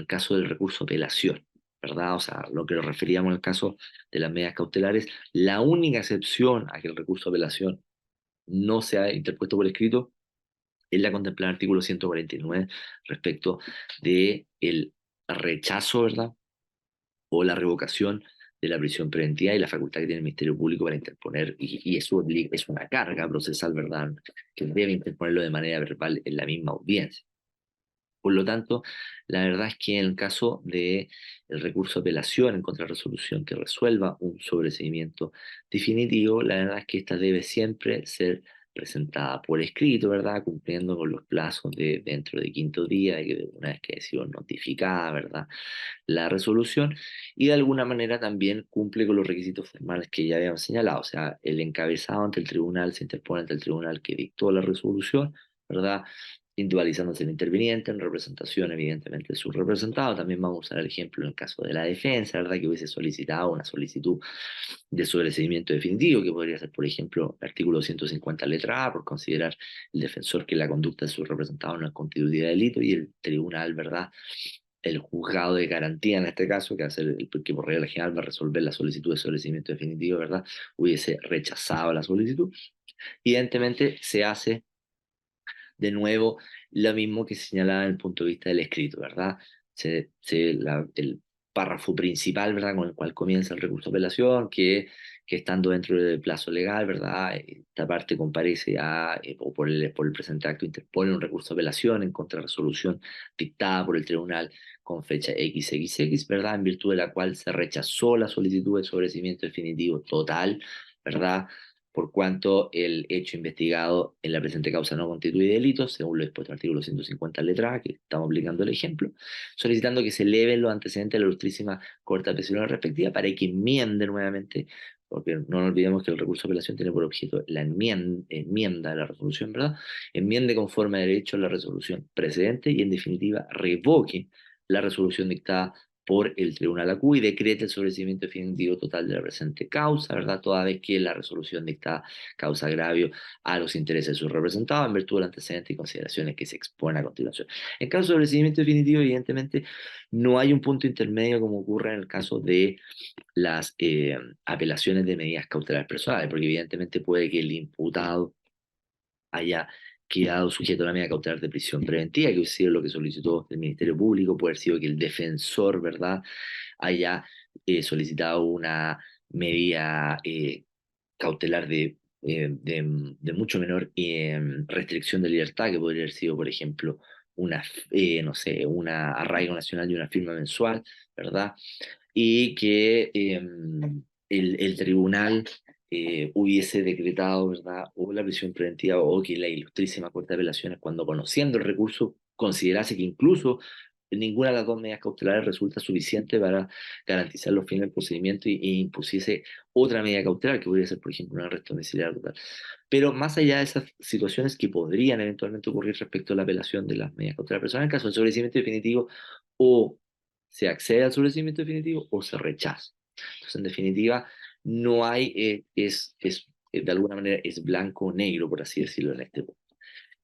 caso del recurso de apelación, ¿verdad? O sea, lo que nos referíamos en el caso de las medidas cautelares, la única excepción a que el recurso de apelación no sea interpuesto por escrito es la contemplada en el artículo 149 respecto de el rechazo, ¿verdad?, o la revocación de la prisión preventiva y la facultad que tiene el Ministerio Público para interponer, y eso es una carga procesal, ¿verdad?, que debe interponerlo de manera verbal en la misma audiencia. Por lo tanto, la verdad es que en el caso de el recurso de apelación en contra de resolución que resuelva un sobreseimiento definitivo, la verdad es que esta debe siempre ser presentada por escrito, ¿verdad?, cumpliendo con los plazos de dentro de quinto día, de que una vez que ha sido notificada, ¿verdad?, la resolución, y de alguna manera también cumple con los requisitos formales que ya habíamos señalado. O sea, el encabezado ante el tribunal se interpone ante el tribunal que dictó la resolución, ¿verdad?, individualizándose el interviniente en representación, evidentemente, de su representado. También vamos a usar el ejemplo en el caso de la defensa, ¿verdad?, que hubiese solicitado una solicitud de sobreseimiento definitivo, que podría ser, por ejemplo, el artículo 150 letra A, por considerar el defensor que la conducta de su representado no es constitutiva de delito, y el tribunal, ¿verdad?, el juzgado de garantía en este caso, que, que por regla general va a resolver la solicitud de sobreseimiento definitivo, ¿verdad?, hubiese rechazado la solicitud. Evidentemente se hace de nuevo lo mismo que señalaba en el punto de vista del escrito, ¿verdad? El párrafo principal, ¿verdad?, con el cual comienza el recurso de apelación, que estando dentro del plazo legal, ¿verdad?, esta parte comparece o por el presente acto interpone un recurso de apelación en contra de resolución dictada por el tribunal con fecha XXX, ¿verdad?, en virtud de la cual se rechazó la solicitud de sobreseimiento definitivo total, ¿verdad?, por cuanto el hecho investigado en la presente causa no constituye delito, según lo dispuesto en el artículo 150 letra A, que estamos aplicando el ejemplo, solicitando que se eleven los antecedentes de la ilustrísima Corte de Apelación respectiva para que enmiende nuevamente, porque no nos olvidemos que el recurso de apelación tiene por objeto la enmienda de la resolución, ¿verdad? Enmiende conforme a derecho la resolución precedente y, en definitiva, revoque la resolución dictada por el tribunal ACU y decreta el sobreseimiento definitivo total de la presente causa, ¿verdad? Toda vez que la resolución dictada causa agravio a los intereses de sus representados en virtud del antecedente y consideraciones que se exponen a continuación. En caso de sobreseimiento definitivo, evidentemente, no hay un punto intermedio como ocurre en el caso de las apelaciones de medidas cautelares personales, porque evidentemente puede que el imputado haya quedado sujeto a la medida cautelar de prisión preventiva, que hubiera sido lo que solicitó el Ministerio Público, puede haber sido que el defensor, ¿verdad?, haya solicitado una medida cautelar de mucho menor restricción de libertad, que podría haber sido, por ejemplo, no sé, una arraigo nacional de una firma mensual, ¿verdad? Y que el tribunal hubiese decretado, ¿verdad?, o la prisión preventiva o que la ilustrísima Corte de Apelaciones, cuando conociendo el recurso, considerase que incluso ninguna de las dos medidas cautelares resulta suficiente para garantizar los fines del procedimiento y impusiese otra medida cautelar, que podría ser, por ejemplo, un arresto domiciliario total. Pero más allá de esas situaciones que podrían eventualmente ocurrir respecto a la apelación de las medidas cautelares personales, en caso de sobreseimiento definitivo, o se accede al sobreseimiento definitivo o se rechaza. Entonces, en definitiva, no hay, de alguna manera, es blanco o negro, por así decirlo, en este punto.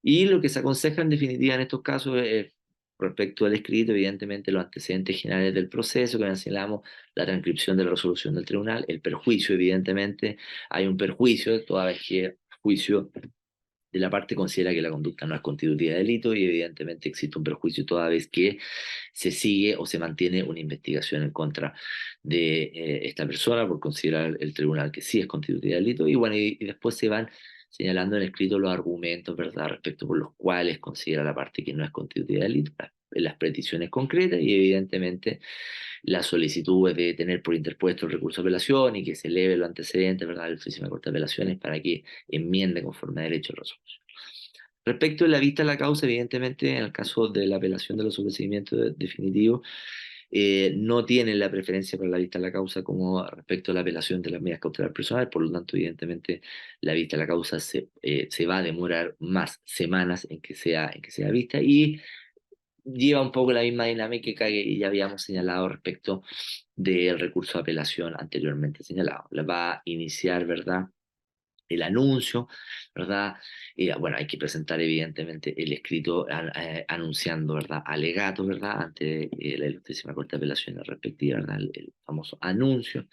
Y lo que se aconseja en definitiva en estos casos es, respecto al escrito, evidentemente los antecedentes generales del proceso, que mencionamos, la transcripción de la resolución del tribunal, el perjuicio, evidentemente, hay un perjuicio, toda vez que el juicio de la parte considera que la conducta no es constitutiva de delito y evidentemente existe un perjuicio toda vez que se sigue o se mantiene una investigación en contra de esta persona por considerar el tribunal que sí es constitutiva de delito y bueno, y después se van señalando en escrito los argumentos, ¿verdad?, respecto por los cuales considera la parte que no es constitutiva de delito, las peticiones concretas y evidentemente la solicitud de tener por interpuesto el recurso de apelación y que se eleve los antecedentes, ¿verdad?, del Suprema Corte de Apelaciones para que enmiende conforme a derecho de resolución. Respecto de la vista a la causa, evidentemente, en el caso de la apelación de los sobreseimientos definitivos, no tienen la preferencia para la vista a la causa como respecto a la apelación de las medidas cautelares personales, por lo tanto, evidentemente, la vista a la causa se va a demorar más semanas en que sea vista y lleva un poco la misma dinámica que ya habíamos señalado respecto del recurso de apelación anteriormente señalado. La va a iniciar, ¿verdad?, el anuncio, ¿verdad? Bueno, hay que presentar evidentemente el escrito anunciando, ¿verdad?, alegatos, ¿verdad?, ante la Ilustrísima Corte de Apelaciones respectiva, ¿verdad?, el famoso anuncio.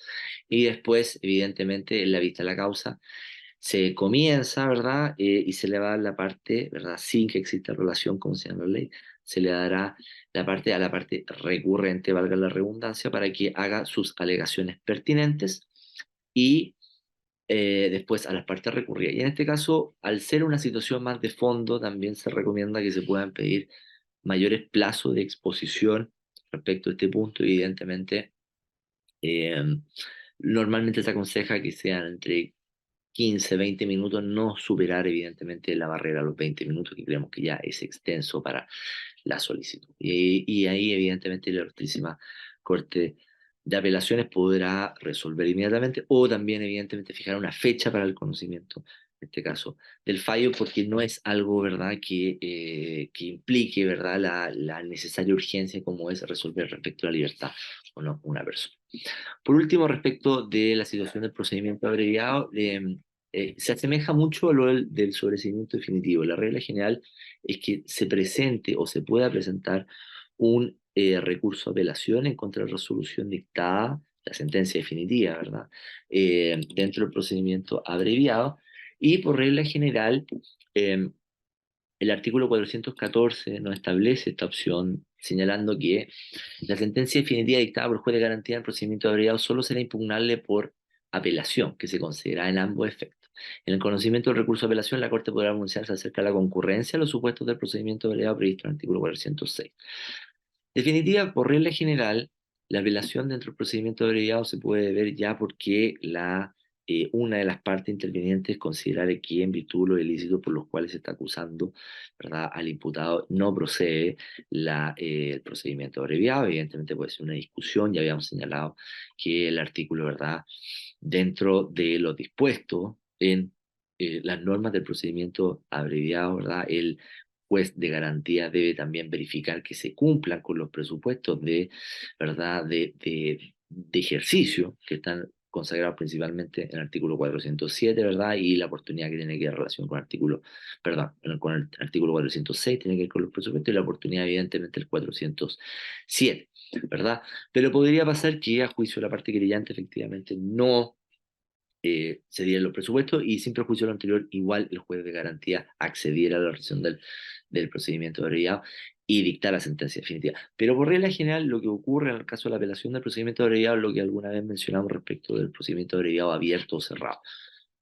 Y después, evidentemente, en la vista de la causa, se comienza, ¿verdad? Y se le va a dar la parte, ¿verdad? Sin que exista relación, como se llama la ley, se le dará la parte a la parte recurrente, valga la redundancia, para que haga sus alegaciones pertinentes y después a las partes recurridas. Y en este caso, al ser una situación más de fondo, también se recomienda que se puedan pedir mayores plazos de exposición respecto a este punto, evidentemente. eh, Normalmente se aconseja que sean entre 15, 20 minutos, no superar evidentemente la barrera de los 20 minutos, que creemos que ya es extenso para la solicitud. Y ahí evidentemente la ilustrísima Corte de Apelaciones podrá resolver inmediatamente o también evidentemente fijar una fecha para el conocimiento, en este caso, del fallo, porque no es algo, ¿verdad?, que implique, ¿verdad?, la necesaria urgencia como es resolver respecto a la libertad o no una persona. Por último, respecto de la situación del procedimiento abreviado, se asemeja mucho a lo del sobreseimiento definitivo. La regla general es que se presente o se pueda presentar un recurso de apelación en contra de la resolución dictada, la sentencia definitiva, ¿verdad? Dentro del procedimiento abreviado. Y por regla general, eh, el artículo 414 no establece esta opción, señalando que la sentencia definitiva dictada por el juez de garantía en el procedimiento abreviado solo será impugnable por apelación, que se considera en ambos efectos. En el conocimiento del recurso de apelación, la Corte podrá pronunciarse acerca de la concurrencia a los supuestos del procedimiento abreviado previsto en el artículo 406. Definitiva, por regla general, la apelación dentro del procedimiento abreviado se puede ver ya porque una de las partes intervinientes considera que en virtud de los ilícitos por los cuales se está acusando, ¿verdad?, al imputado no procede el procedimiento abreviado. Evidentemente puede ser una discusión, ya habíamos señalado que el artículo, ¿verdad?, dentro de lo dispuesto en las normas del procedimiento abreviado, ¿verdad?, juez de garantía debe también verificar que se cumplan con los presupuestos de, ¿verdad? De ejercicio que están consagrados principalmente en el artículo 407, ¿verdad? Y la oportunidad que tiene que ver en relación con el artículo, perdón, con el artículo 406 tiene que ver con los presupuestos y la oportunidad evidentemente el 407, ¿verdad? Pero podría pasar que a juicio de la parte querellante efectivamente no se dieran los presupuestos y sin perjuicio de lo anterior, igual el juez de garantía accediera a la resolución del procedimiento abreviado y dictar la sentencia definitiva. Pero por regla general, lo que ocurre en el caso de la apelación del procedimiento abreviado es lo que alguna vez mencionamos respecto del procedimiento abreviado abierto o cerrado.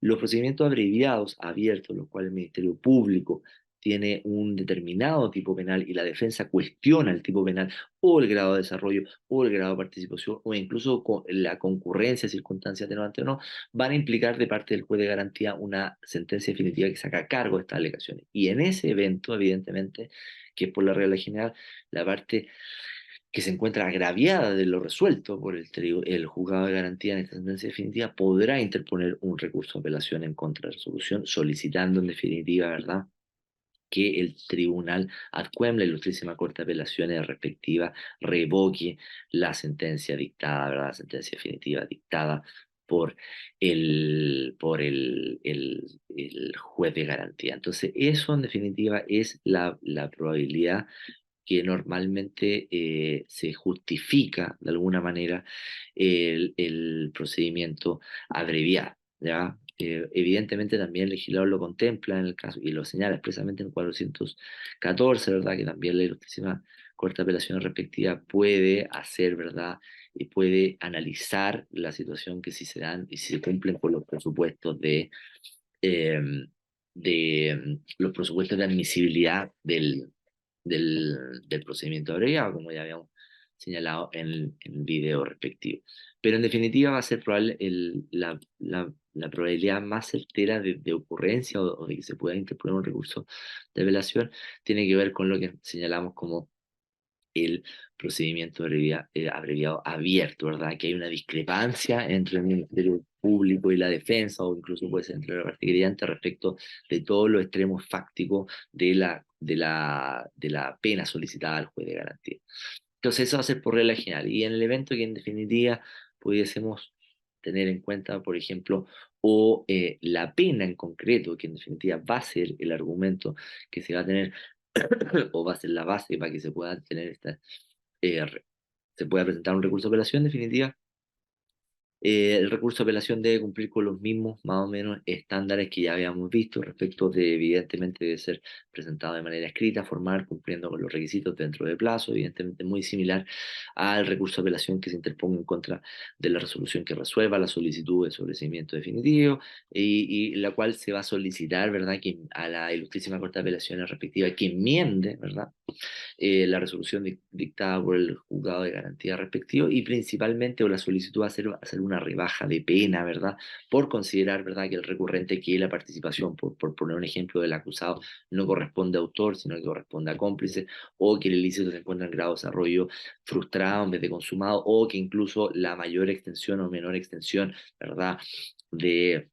Los procedimientos abreviados abiertos, los cuales el Ministerio Público tiene un determinado tipo penal y la defensa cuestiona el tipo penal o el grado de desarrollo o el grado de participación o incluso la concurrencia, circunstancia atenuante o no, van a implicar de parte del juez de garantía una sentencia definitiva que saca cargo de estas alegaciones. Y en ese evento, evidentemente, que es por la regla general, la parte que se encuentra agraviada de lo resuelto por el juzgado de garantía en esta sentencia definitiva, podrá interponer un recurso de apelación en contra de la resolución, solicitando en definitiva, ¿verdad?, que el tribunal adcuem la Ilustrísima Corte de Apelaciones respectiva revoque la sentencia dictada, ¿verdad?, la sentencia definitiva dictada por el juez de garantía. Entonces, eso en definitiva es la probabilidad que normalmente se justifica de alguna manera el procedimiento abreviado, ¿ya? Evidentemente también el legislador lo contempla en el caso y lo señala expresamente en el 414, ¿verdad? Que también la Ilustrísima Corte de Apelaciones respectiva puede hacer, ¿verdad? Y puede analizar la situación que si se dan y si se cumplen con los presupuestos eh, los presupuestos de admisibilidad del procedimiento abreviado, como ya habíamos señalado en el video respectivo. Pero en definitiva va a ser probable la probabilidad más certera de ocurrencia o de que se pueda interponer un recurso de apelación tiene que ver con lo que señalamos como el procedimiento abreviado abierto, ¿verdad? Que hay una discrepancia entre el Ministerio Público y la defensa, o incluso puede ser entre la parte querellante respecto de todos los extremos fácticos de la pena solicitada al juez de garantía. Entonces eso va a ser por regla general. Y en el evento que en definitiva pudiésemos tener en cuenta, por ejemplo, o la pena en concreto, que en definitiva va a ser el argumento que se va a tener o va a ser la base para que se pueda tener se pueda presentar un recurso de apelación, en definitiva, el recurso de apelación debe cumplir con los mismos, más o menos, estándares que ya habíamos visto respecto de, evidentemente, debe ser presentado de manera escrita, formal, cumpliendo con los requisitos dentro de plazo, evidentemente muy similar al recurso de apelación que se interponga en contra de la resolución que resuelva la solicitud de sobreseimiento definitivo y la cual se va a solicitar, ¿verdad?, que a la Ilustrísima Corte de Apelaciones respectiva que enmiende, ¿verdad?, la resolución dictada por el juzgado de garantía respectivo y principalmente o la solicitud hacer una rebaja de pena, ¿verdad? Por considerar, ¿verdad?, que el recurrente que la participación, por poner un ejemplo del acusado, no corresponde a autor, sino que corresponde a cómplice, o que el ilícito se encuentra en grado de desarrollo frustrado en vez de consumado, o que incluso la mayor extensión o menor extensión, ¿verdad?, de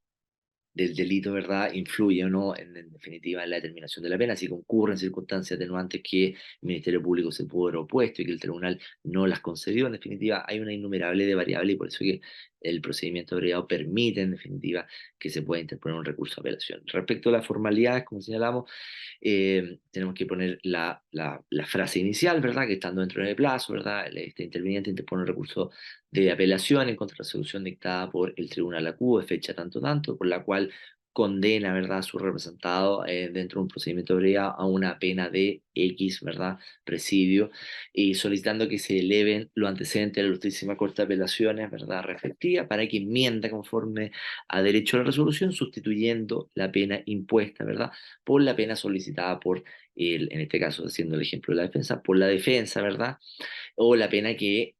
del delito, ¿verdad?, influye o no, en definitiva, en la determinación de la pena, si concurren circunstancias atenuantes que el Ministerio Público se pudo haber opuesto y que el tribunal no las concedió, en definitiva, hay una innumerable de variables y por eso que el procedimiento abreviado permite, en definitiva, que se pueda interponer un recurso de apelación. Respecto a las formalidades, como señalamos, tenemos que poner la frase inicial, ¿verdad?, que estando dentro del plazo, ¿verdad?, este interviniente interpone un recurso de apelación en contra de la resolución dictada por el tribunal acudo de fecha tanto tanto, por la cual condena, ¿verdad?, a su representado dentro de un procedimiento abreviado a una pena de X, ¿verdad?, presidio, y solicitando que se eleven los antecedentes de la Ilustrísima Corte de Apelaciones, ¿verdad?, respectiva, para que enmienda conforme a derecho a la resolución, sustituyendo la pena impuesta, ¿verdad?, por la pena solicitada por en este caso, haciendo el ejemplo de la defensa, por la defensa, ¿verdad?, o la pena que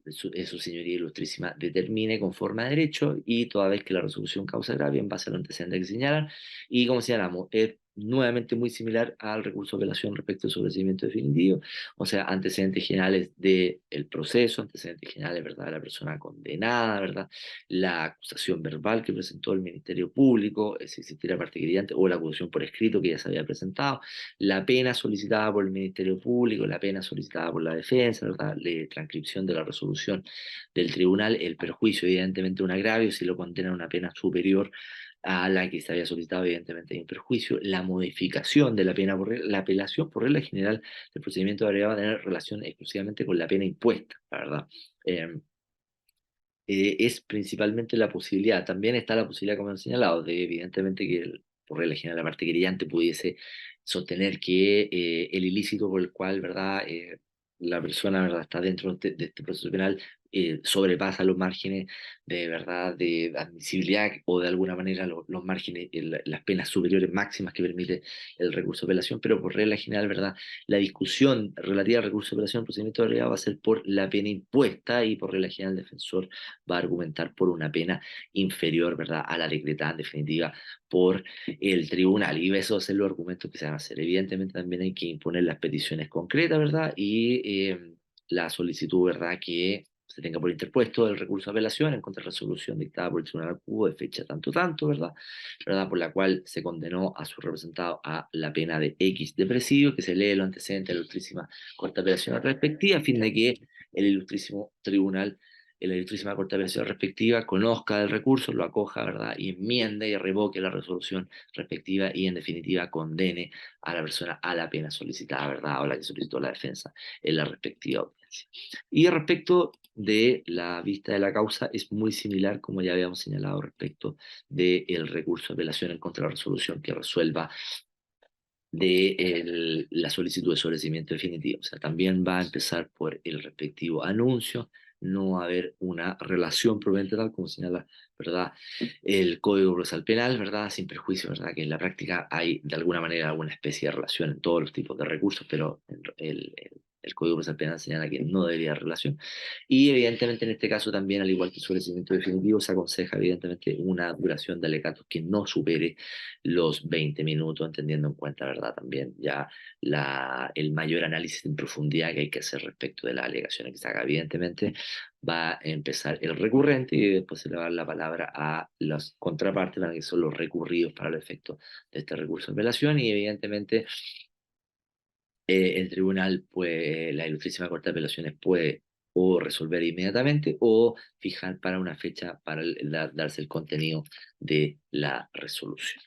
su señoría ilustrísima determine conforme a derecho y toda vez que la resolución causa agravio en base a los antecedentes que señalan. Y como señalamos, es nuevamente muy similar al recurso de apelación respecto al sobreseimiento definitivo, o sea, antecedentes generales del proceso, antecedentes generales, ¿verdad?, de la persona condenada, ¿verdad?, la acusación verbal que presentó el Ministerio Público, si existiera parte querellante, o la acusación por escrito que ya se había presentado, la pena solicitada por el Ministerio Público, la pena solicitada por la defensa, ¿verdad?, la transcripción de la resolución del tribunal, el perjuicio, evidentemente un agravio, si lo condenan a una pena superior a la que se había solicitado, evidentemente hay un perjuicio, la modificación de la pena la apelación por regla general del procedimiento debería tener relación exclusivamente con la pena impuesta, la verdad. Eh, es principalmente la posibilidad, también está la posibilidad, como han señalado, de evidentemente que por regla general la parte querellante pudiese sostener que el ilícito por el cual, ¿verdad?, la persona, ¿verdad?, está dentro de este proceso penal sobrepasa los márgenes de verdad de admisibilidad o de alguna manera los márgenes, las penas superiores máximas que permite el recurso de apelación, pero por regla general, ¿verdad?, la discusión relativa al recurso de apelación, el procedimiento de agregado va a ser por la pena impuesta y por regla general el defensor va a argumentar por una pena inferior, ¿verdad?, a la decretada en definitiva por el tribunal. Y esos son los argumentos que se van a hacer. Evidentemente también hay que imponer las peticiones concretas, ¿verdad? Y la solicitud, ¿verdad?, que se tenga por interpuesto el recurso de apelación en contra de resolución dictada por el Tribunal Cubo de fecha tanto tanto, ¿verdad? ¿Verdad? Por la cual se condenó a su representado a la pena de X de presidio, que se lee lo antecedente de la ilustrísima Corte de Apelación respectiva, a fin de que el ilustrísimo tribunal, la ilustrísima Corte de Apelación respectiva, conozca el recurso, lo acoja, ¿verdad?, y enmiende y revoque la resolución respectiva y, en definitiva, condene a la persona a la pena solicitada, ¿verdad?, o la que solicitó la defensa en la respectiva audiencia. Y respecto de la vista de la causa, es muy similar, como ya habíamos señalado, respecto del recurso de apelación en contra de la resolución que resuelva de la solicitud de sobreseimiento definitivo. O sea, también va a empezar por el respectivo anuncio, no va a haber una relación proveniente tal como señala, ¿verdad?, el Código Procesal Penal, ¿verdad?, sin perjuicio, ¿verdad?, que en la práctica hay de alguna manera alguna especie de relación en todos los tipos de recursos, pero el Código Procesal Penal señala que no debería haber relación. Y evidentemente en este caso también, al igual que el sobreseimiento definitivo, se aconseja evidentemente una duración de alegatos que no supere los 20 minutos, entendiendo en cuenta, ¿verdad?, también ya el mayor análisis en profundidad que hay que hacer respecto de las alegaciones que se haga. Evidentemente va a empezar el recurrente y después se le va a dar la palabra a las contrapartes, para que son los recurridos para el efecto de este recurso de apelación y evidentemente el tribunal, pues, la Ilustrísima Corte de Apelaciones puede o resolver inmediatamente o fijar para una fecha para darse el contenido de la resolución.